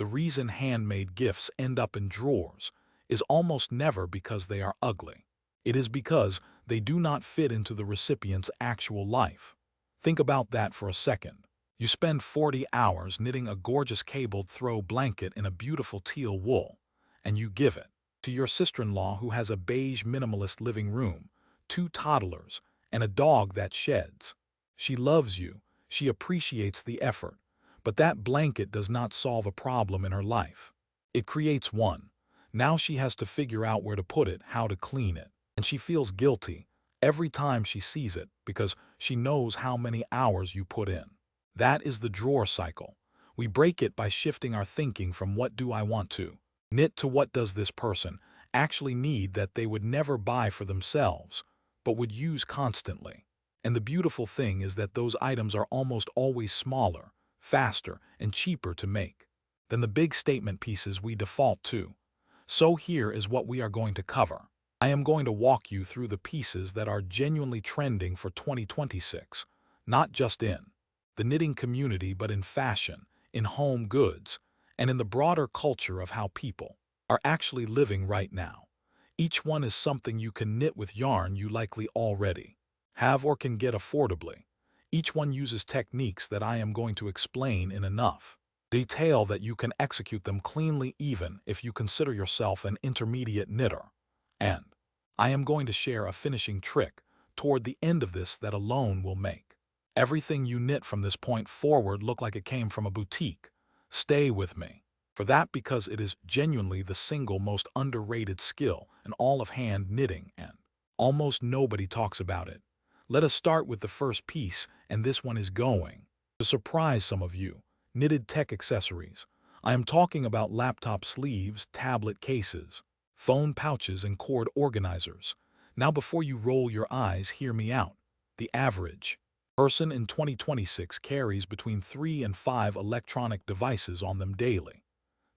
The reason handmade gifts end up in drawers is almost never because they are ugly. It is because they do not fit into the recipient's actual life. Think about that for a second. You spend 40 hours knitting a gorgeous cabled throw blanket in a beautiful teal wool, and you give it to your sister-in-law who has a beige minimalist living room, two toddlers, and a dog that sheds. She loves you, she appreciates the effort, but that blanket does not solve a problem in her life. It creates one. Now she has to figure out where to put it, how to clean it, and she feels guilty every time she sees it because she knows how many hours you put in. That is the drawer cycle. We break it by shifting our thinking from what do I want to knit to what does this person actually need that they would never buy for themselves, but would use constantly. And the beautiful thing is that those items are almost always smaller, faster, and cheaper to make than the big statement pieces we default to. So here is what we are going to cover. I am going to walk you through the pieces that are genuinely trending for 2026, not just in the knitting community but in fashion, in home goods, and in the broader culture of how people are actually living right now. Each one is something you can knit with yarn you likely already have or can get affordably. Each one uses techniques that I am going to explain in enough detail that you can execute them cleanly even if you consider yourself an intermediate knitter. And I am going to share a finishing trick toward the end of this that alone will make everything you knit from this point forward look like it came from a boutique. Stay with me for that because it is genuinely the single most underrated skill in all of hand knitting and almost nobody talks about it. Let us start with the first piece, and this one is going to surprise some of you. Knitted tech accessories. I am talking about laptop sleeves, tablet cases, phone pouches, and cord organizers. Now before you roll your eyes, hear me out. The average person in 2026 carries between 3 and 5 electronic devices on them daily.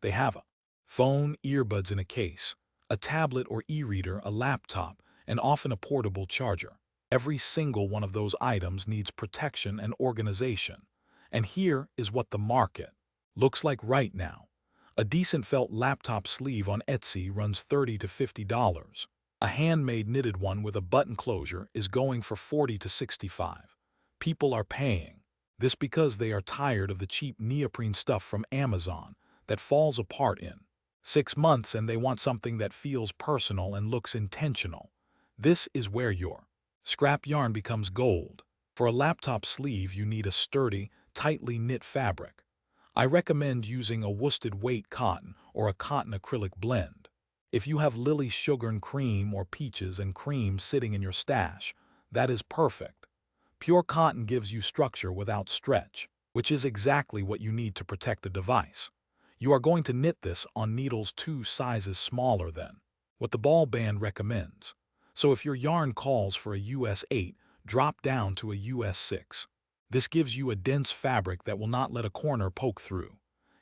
They have a phone, earbuds in a case, a tablet or e-reader, a laptop, and often a portable charger. Every single one of those items needs protection and organization. And here is what the market looks like right now. A decent felt laptop sleeve on Etsy runs $30 to $50. A handmade knitted one with a button closure is going for $40 to $65. People are paying this because they are tired of the cheap neoprene stuff from Amazon that falls apart in 6 months and they want something that feels personal and looks intentional. This is where your scrap yarn becomes gold. For a laptop sleeve, you need a sturdy, tightly knit fabric. I recommend using a worsted weight cotton or a cotton acrylic blend. If you have Lily Sugar and Cream or Peaches and Cream sitting in your stash, that is perfect. Pure cotton gives you structure without stretch, which is exactly what you need to protect a device. You are going to knit this on needles 2 sizes smaller than what the ball band recommends. So if your yarn calls for a US 8, drop down to a US 6. This gives you a dense fabric that will not let a corner poke through.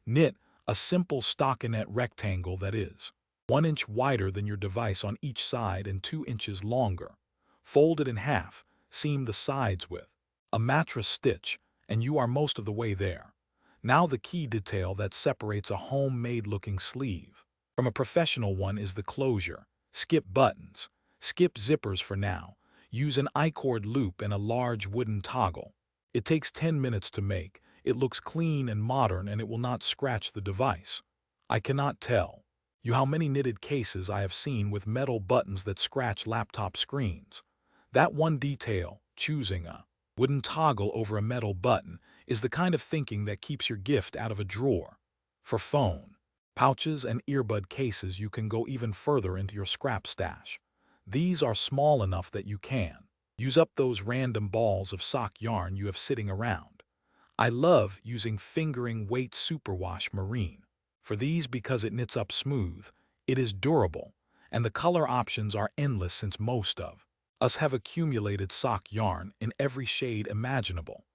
Knit a simple stockinette rectangle that is 1 inch wider than your device on each side and 2 inches longer. Fold it in half, seam the sides with a mattress stitch, and you are most of the way there. Now the key detail that separates a homemade looking sleeve from a professional one is the closure. Skip buttons. Skip zippers for now. Use an I-cord loop and a large wooden toggle. It takes 10 minutes to make. It looks clean and modern and it will not scratch the device. I cannot tell you how many knitted cases I have seen with metal buttons that scratch laptop screens. That one detail, choosing a wooden toggle over a metal button, is the kind of thinking that keeps your gift out of a drawer. For phone pouches and earbud cases, you can go even further into your scrap stash. These are small enough that you can use up those random balls of sock yarn you have sitting around. I love using fingering weight superwash marine for these because it knits up smooth, it is durable, and the color options are endless since most of us have accumulated sock yarn in every shade imaginable.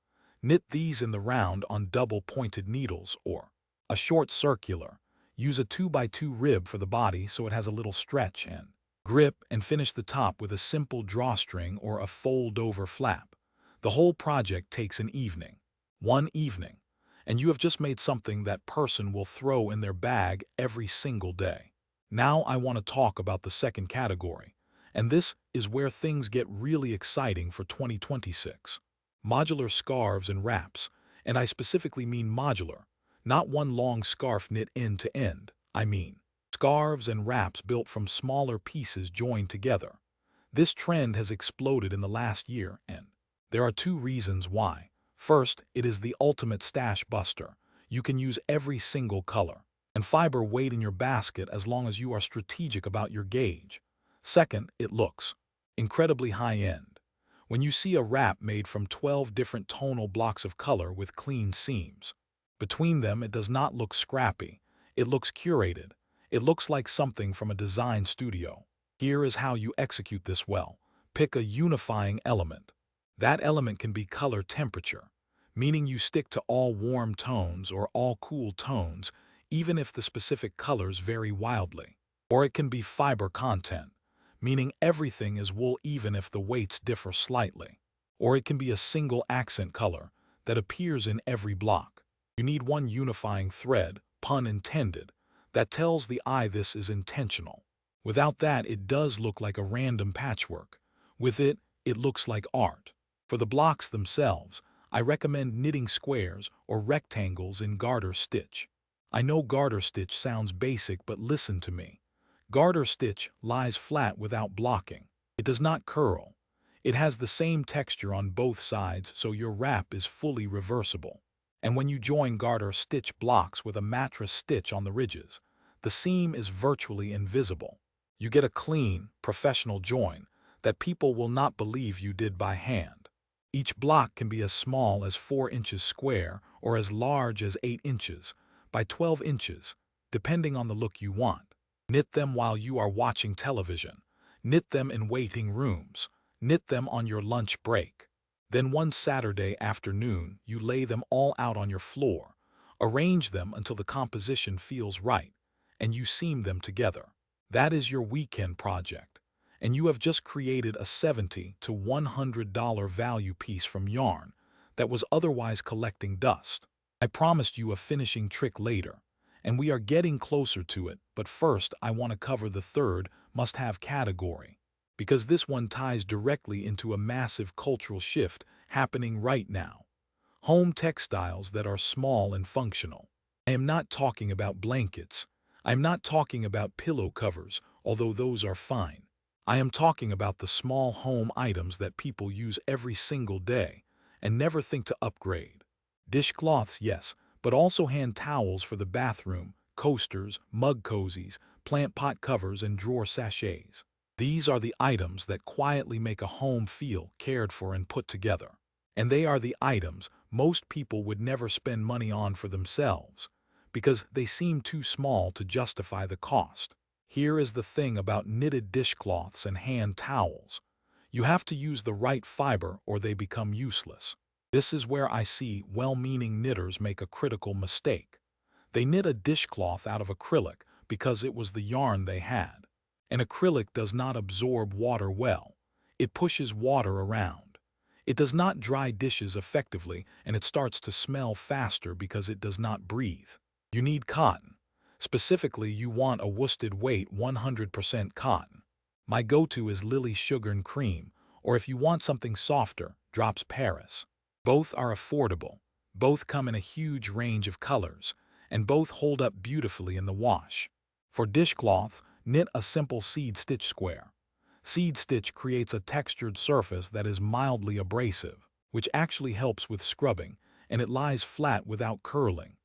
Knit these in the round on double-pointed needles or a short circular. Use a 2x2 rib for the body so it has a little stretch and grip, and finish the top with a simple drawstring or a fold-over flap. The whole project takes an evening. One evening. and you have just made something that person will throw in their bag every single day. Now I want to talk about the second category, and this is where things get really exciting for 2026. Modular scarves and wraps, and I specifically mean modular, not one long scarf knit end to end. I mean scarves and wraps built from smaller pieces joined together. This trend has exploded in the last year, and there are two reasons why. First, it is the ultimate stash buster. You can use every single color and fiber weight in your basket as long as you are strategic about your gauge. Second, it looks incredibly high-end. When you see a wrap made from 12 different tonal blocks of color with clean seams, between them it does not look scrappy. It looks curated. It looks like something from a design studio. Here is how you execute this well. Pick a unifying element. That element can be color temperature, meaning you stick to all warm tones or all cool tones, even if the specific colors vary wildly. Or it can be fiber content, meaning everything is wool even if the weights differ slightly. Or it can be a single accent color that appears in every block. You need one unifying thread, pun intended, that tells the eye this is intentional. Without that, it does look like a random patchwork. With it, it looks like art. For the blocks themselves, I recommend knitting squares or rectangles in garter stitch. I know garter stitch sounds basic, but listen to me. Garter stitch lies flat without blocking. It does not curl. It has the same texture on both sides, so your wrap is fully reversible. And when you join garter stitch blocks with a mattress stitch on the ridges, the seam is virtually invisible. You get a clean, professional join that people will not believe you did by hand. Each block can be as small as 4 inches square or as large as 8 inches by 12 inches, depending on the look you want. Knit them while you are watching television. Knit them in waiting rooms. Knit them on your lunch break. Then one Saturday afternoon, you lay them all out on your floor. Arrange them until the composition feels right, and you seam them together. That is your weekend project, and you have just created a $70 to $100 value piece from yarn that was otherwise collecting dust. I promised you a finishing trick later, and we are getting closer to it, but first I want to cover the third must-have category, because this one ties directly into a massive cultural shift happening right now. Home textiles that are small and functional. I am not talking about blankets. I am not talking about pillow covers, although those are fine. I am talking about the small home items that people use every single day and never think to upgrade. Dishcloths, yes, but also hand towels for the bathroom, coasters, mug cozies, plant pot covers, and drawer sachets. These are the items that quietly make a home feel cared for and put together. And they are the items most people would never spend money on for themselves, because they seem too small to justify the cost. Here is the thing about knitted dishcloths and hand towels. You have to use the right fiber or they become useless. This is where I see well-meaning knitters make a critical mistake. They knit a dishcloth out of acrylic because it was the yarn they had. And acrylic does not absorb water well. It pushes water around. It does not dry dishes effectively, and it starts to smell faster because it does not breathe. You need cotton. Specifically, you want a worsted weight 100% cotton. My go-to is Lily Sugar and Cream, or if you want something softer, Drops Paris. Both are affordable, both come in a huge range of colors, and both hold up beautifully in the wash. For dishcloth, knit a simple seed stitch square. Seed stitch creates a textured surface that is mildly abrasive, which actually helps with scrubbing, and it lies flat without curling.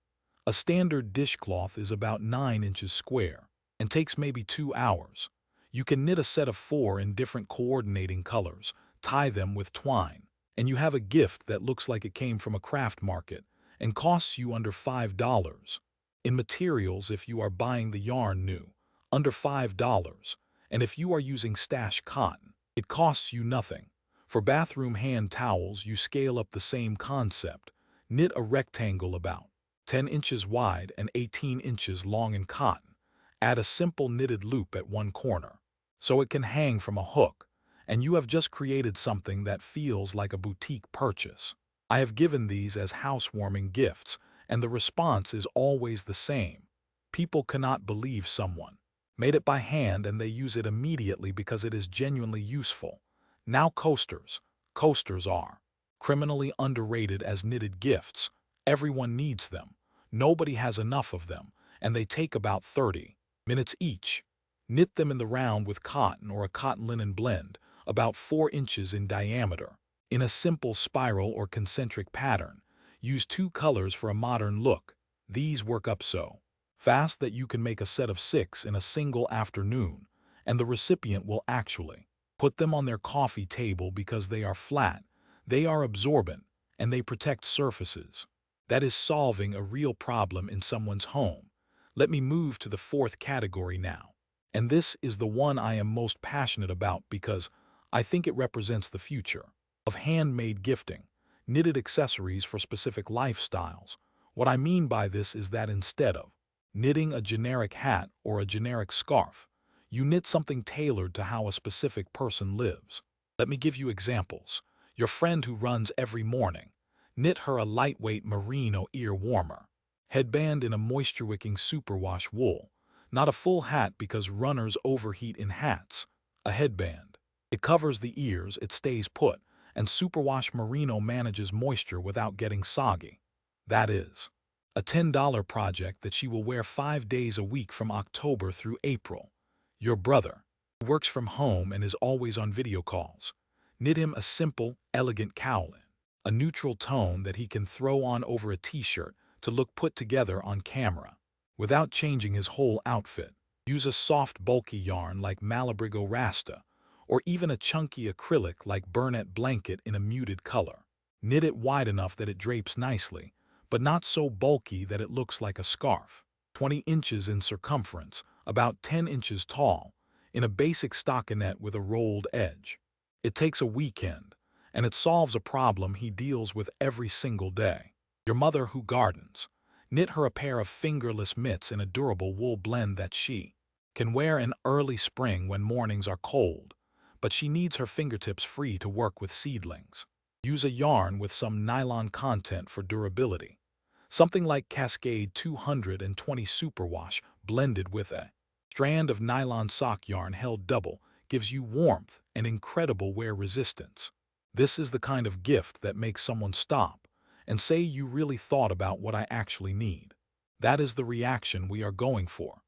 A standard dishcloth is about 9 inches square and takes maybe 2 hours. You can knit a set of 4 in different coordinating colors, tie them with twine, and you have a gift that looks like it came from a craft market and costs you under $5. In materials, if you are buying the yarn new, under $5, and if you are using stash cotton, it costs you nothing. For bathroom hand towels, you scale up the same concept. Knit a rectangle about 10 inches wide and 18 inches long in cotton. Add a simple knitted loop at one corner, so it can hang from a hook, and you have just created something that feels like a boutique purchase. I have given these as housewarming gifts, and the response is always the same. People cannot believe someone made it by hand and they use it immediately because it is genuinely useful. Now coasters. Coasters are criminally underrated as knitted gifts. Everyone needs them. Nobody has enough of them, and they take about 30 minutes each. Knit them in the round with cotton or a cotton linen blend, about 4 inches in diameter, in a simple spiral or concentric pattern. Use 2 colors for a modern look. These work up so fast that you can make a set of 6 in a single afternoon, and the recipient will actually put them on their coffee table because they are flat, they are absorbent, and they protect surfaces. That is solving a real problem in someone's home. Let me move to the 4th category now. And this is the one I am most passionate about because I think it represents the future of handmade gifting, knitted accessories for specific lifestyles. What I mean by this is that instead of knitting a generic hat or a generic scarf, you knit something tailored to how a specific person lives. Let me give you examples. Your friend who runs every morning. Knit her a lightweight merino ear warmer. Headband in a moisture-wicking superwash wool. Not a full hat because runners overheat in hats. A headband. It covers the ears, it stays put, and superwash merino manages moisture without getting soggy. That is a $10 project that she will wear 5 days a week from October through April. Your brother, who works from home and is always on video calls. Knit him a simple, elegant cowl in a neutral tone that he can throw on over a t-shirt to look put together on camera, without changing his whole outfit. Use a soft, bulky yarn like Malabrigo Rasta, or even a chunky acrylic like Burnett Blanket in a muted color. Knit it wide enough that it drapes nicely, but not so bulky that it looks like a scarf. 20 inches in circumference, about 10 inches tall, in a basic stockinette with a rolled edge. It takes a weekend, and it solves a problem he deals with every single day. Your mother who gardens. Knit her a pair of fingerless mitts in a durable wool blend that she can wear in early spring when mornings are cold, but she needs her fingertips free to work with seedlings. Use a yarn with some nylon content for durability. Something like Cascade 220 Superwash blended with a strand of nylon sock yarn held double gives you warmth and incredible wear resistance. This is the kind of gift that makes someone stop and say you really thought about what I actually need. That is the reaction we are going for.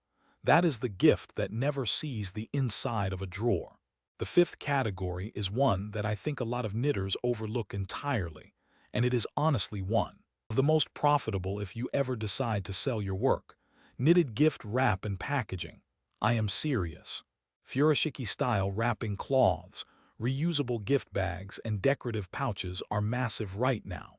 That is the gift that never sees the inside of a drawer. The 5th category is one that I think a lot of knitters overlook entirely, and it is honestly one of the most profitable if you ever decide to sell your work. Knitted gift wrap and packaging. I am serious. Furoshiki-style wrapping cloths, reusable gift bags, and decorative pouches are massive right now.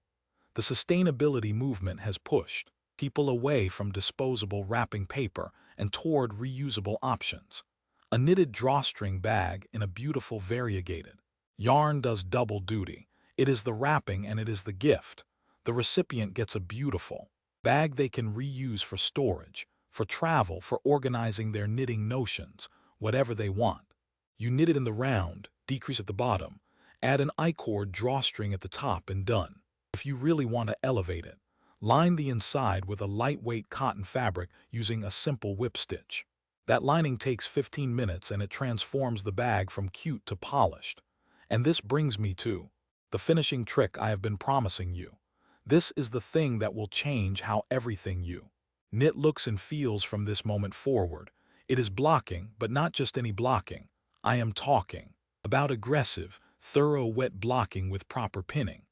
The sustainability movement has pushed people away from disposable wrapping paper and toward reusable options. A knitted drawstring bag in a beautiful variegated yarn does double duty. It is the wrapping and it is the gift. The recipient gets a beautiful bag they can reuse for storage, for travel, for organizing their knitting notions, whatever they want. You knit it in the round, decrease at the bottom, add an I-cord drawstring at the top and done. If you really want to elevate it, line the inside with a lightweight cotton fabric using a simple whip stitch. That lining takes 15 minutes and it transforms the bag from cute to polished. And this brings me to the finishing trick I have been promising you. This is the thing that will change how everything you knit looks and feels from this moment forward. It is blocking, but not just any blocking. I am talking about aggressive, thorough wet blocking with proper pinning.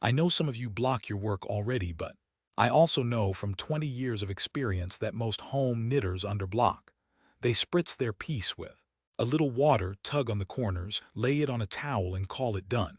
I know some of you block your work already, but I also know from 20 years of experience that most home knitters underblock. They spritz their piece with a little water, tug on the corners, lay it on a towel and call it done.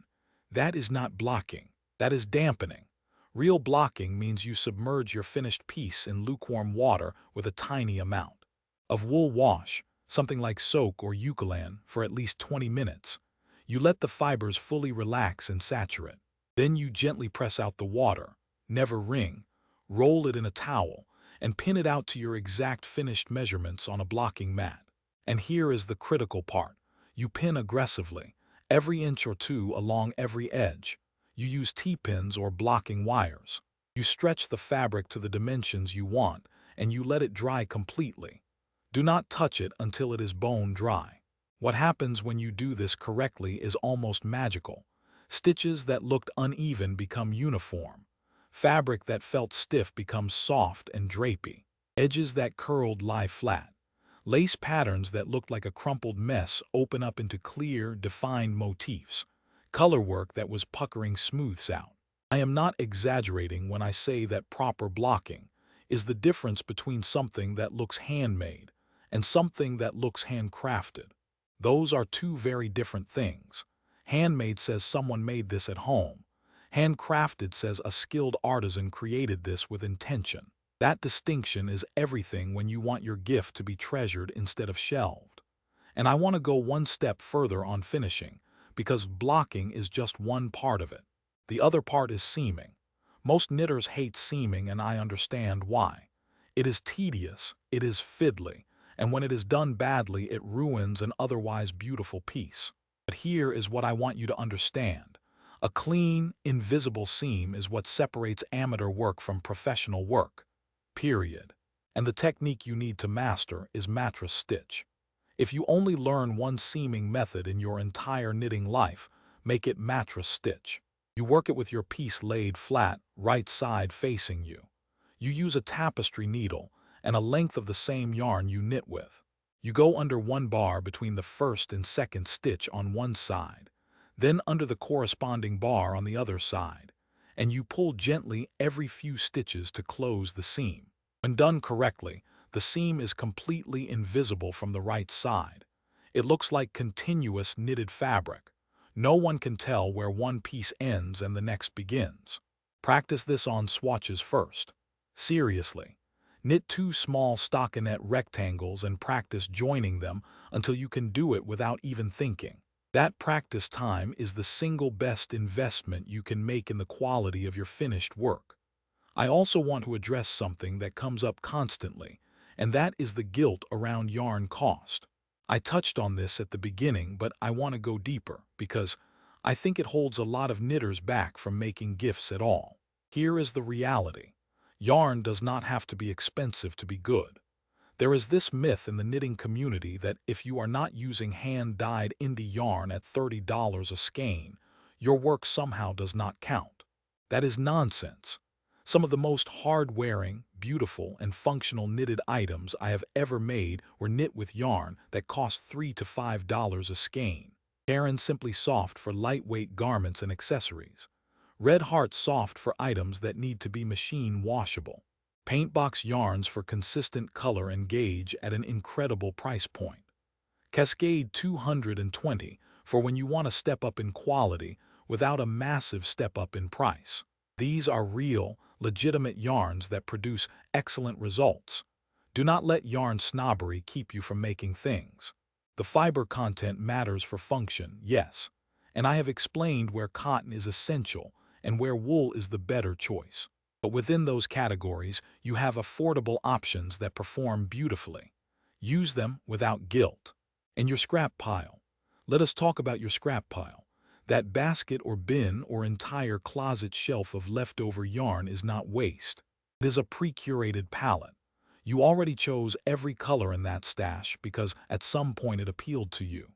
That is not blocking. That is dampening. Real blocking means you submerge your finished piece in lukewarm water with a tiny amount of wool wash, something like soak or eucalan, for at least 20 minutes. You let the fibers fully relax and saturate. Then you gently press out the water, never wring, roll it in a towel, and pin it out to your exact finished measurements on a blocking mat. And here is the critical part. You pin aggressively, every inch or two along every edge. You use T-pins or blocking wires. You stretch the fabric to the dimensions you want, and you let it dry completely. Do not touch it until it is bone dry. What happens when you do this correctly is almost magical. Stitches that looked uneven become uniform. Fabric that felt stiff becomes soft and drapey. Edges that curled lie flat. Lace patterns that looked like a crumpled mess open up into clear, defined motifs. Color work that was puckering smooths out. I am not exaggerating when I say that proper blocking is the difference between something that looks handmade and something that looks handcrafted. Those are two very different things. Handmade says someone made this at home. Handcrafted says a skilled artisan created this with intention. That distinction is everything when you want your gift to be treasured instead of shelved. And I want to go one step further on finishing, because blocking is just one part of it. The other part is seaming. Most knitters hate seaming, and I understand why. It is tedious, it is fiddly, and when it is done badly, it ruins an otherwise beautiful piece. But here is what I want you to understand. A clean, invisible seam is what separates amateur work from professional work. Period. And the technique you need to master is mattress stitch. If you only learn one seaming method in your entire knitting life, make it mattress stitch. You work it with your piece laid flat, right side facing you. You use a tapestry needle and a length of the same yarn you knit with. You go under one bar between the first and second stitch on one side, then under the corresponding bar on the other side, and you pull gently every few stitches to close the seam. When done correctly, the seam is completely invisible from the right side. It looks like continuous knitted fabric. No one can tell where one piece ends and the next begins. Practice this on swatches first. Seriously. Knit 2 small stockinette rectangles and practice joining them until you can do it without even thinking. That practice time is the single best investment you can make in the quality of your finished work. I also want to address something that comes up constantly, and that is the guilt around yarn cost. I touched on this at the beginning, but I want to go deeper because I think it holds a lot of knitters back from making gifts at all. Here is the reality. Yarn does not have to be expensive to be good. There is this myth in the knitting community that if you are not using hand-dyed indie yarn at $30 a skein, your work somehow does not count. That is nonsense. Some of the most hard-wearing, beautiful, and functional knitted items I have ever made were knit with yarn that cost $3 to $5 a skein. Caron Simply Soft for lightweight garments and accessories. Red Heart Soft for items that need to be machine washable. Paintbox yarns for consistent color and gauge at an incredible price point. Cascade 220 for when you want to step up in quality without a massive step up in price. These are real, legitimate yarns that produce excellent results. Do not let yarn snobbery keep you from making things. The fiber content matters for function, yes, and I have explained where cotton is essential and where wool is the better choice. But within those categories, you have affordable options that perform beautifully. Use them without guilt. And your scrap pile. Let us talk about your scrap pile. That basket or bin or entire closet shelf of leftover yarn is not waste. It is a pre-curated palette. You already chose every color in that stash because at some point it appealed to you.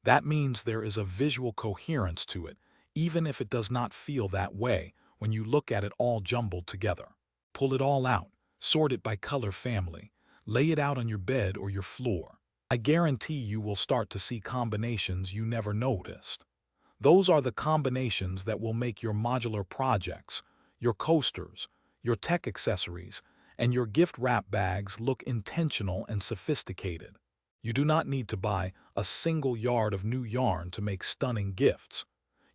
That means there is a visual coherence to it, even if it does not feel that way when you look at it all jumbled together. Pull it all out, sort it by color family, lay it out on your bed or your floor. I guarantee you will start to see combinations you never noticed. Those are the combinations that will make your modular projects, your coasters, your tech accessories, and your gift wrap bags look intentional and sophisticated. You do not need to buy a single yard of new yarn to make stunning gifts.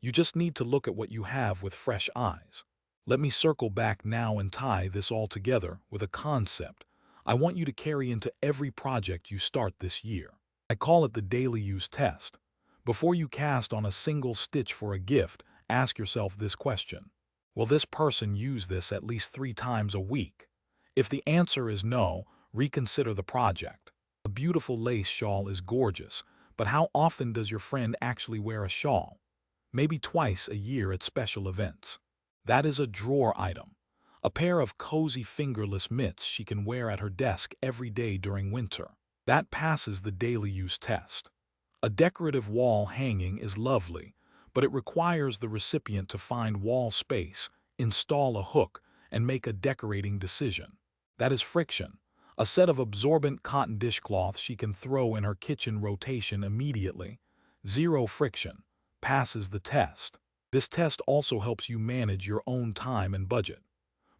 You just need to look at what you have with fresh eyes. Let me circle back now and tie this all together with a concept I want you to carry into every project you start this year. I call it the daily use test. Before you cast on a single stitch for a gift, ask yourself this question. Will this person use this at least 3 times a week? If the answer is no, reconsider the project. A beautiful lace shawl is gorgeous, but how often does your friend actually wear a shawl? Maybe twice a year at special events. That is a drawer item. A pair of cozy fingerless mitts she can wear at her desk every day during winter. That passes the daily use test. A decorative wall hanging is lovely, but it requires the recipient to find wall space, install a hook, and make a decorating decision. That is friction. A set of absorbent cotton dishcloths she can throw in her kitchen rotation immediately. Zero friction. Passes the test. This test also helps you manage your own time and budget.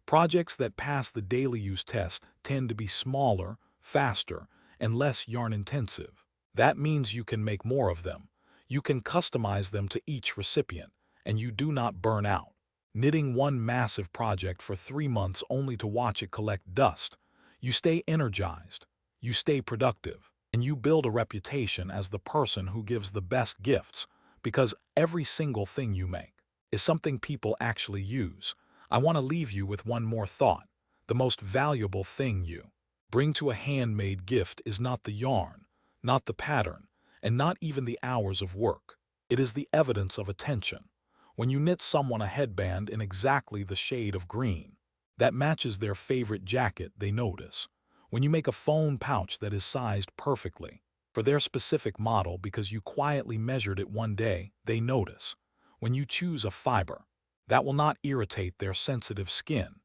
Projects that pass the daily use test tend to be smaller, faster, and less yarn-intensive. That means you can make more of them. You can customize them to each recipient, and you do not burn out. Knitting one massive project for 3 months only to watch it collect dust. You stay energized, you stay productive, and you build a reputation as the person who gives the best gifts, because every single thing you make is something people actually use. I want to leave you with one more thought. The most valuable thing you bring to a handmade gift is not the yarn, not the pattern, and not even the hours of work. It is the evidence of attention. When you knit someone a headband in exactly the shade of green that matches their favorite jacket, they notice. When you make a phone pouch that is sized perfectly for their specific model because you quietly measured it one day, they notice. When you choose a fiber that will not irritate their sensitive skin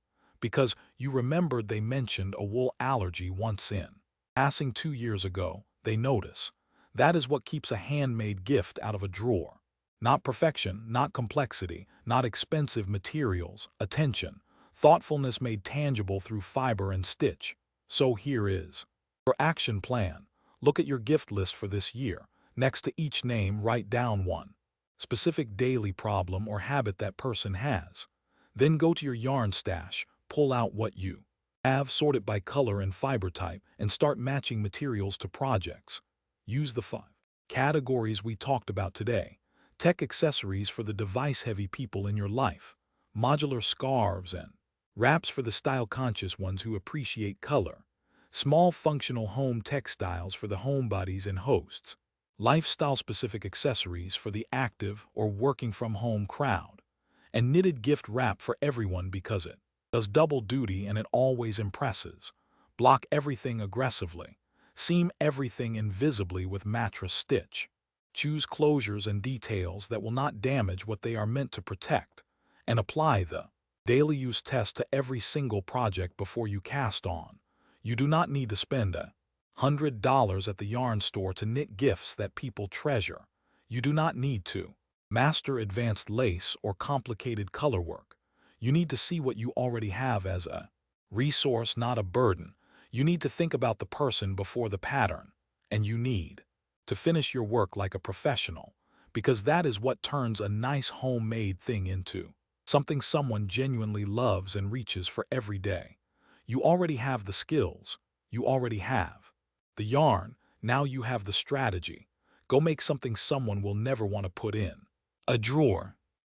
because you remembered they mentioned a wool allergy once in passing 2 years ago, they notice. That is what keeps a handmade gift out of a drawer. Not perfection, not complexity, not expensive materials, attention, thoughtfulness made tangible through fiber and stitch. So here is your action plan. Look at your gift list for this year. Next to each name, write down one specific daily problem or habit that person has. Then go to your yarn stash, pull out what you have, sort it by color and fiber type, and start matching materials to projects. Use the 5 categories we talked about today. Tech accessories for the device-heavy people in your life. Modular scarves and wraps for the style-conscious ones who appreciate color. Small functional home textiles for the homebodies and hosts. Lifestyle-specific accessories for the active or working-from-home crowd. And knitted gift wrap for everyone because it does double duty and it always impresses. Block everything aggressively. Seam everything invisibly with mattress stitch. Choose closures and details that will not damage what they are meant to protect. And apply the daily use test to every single project before you cast on. You do not need to spend $100 at the yarn store to knit gifts that people treasure. You do not need to master advanced lace or complicated color work. You need to see what you already have as a resource, not a burden. You need to think about the person before the pattern. And you need to finish your work like a professional, because that is what turns a nice homemade thing into something someone genuinely loves and reaches for every day. You already have the skills. You already have the yarn. Now you have the strategy. Go make something someone will never want to put in a drawer.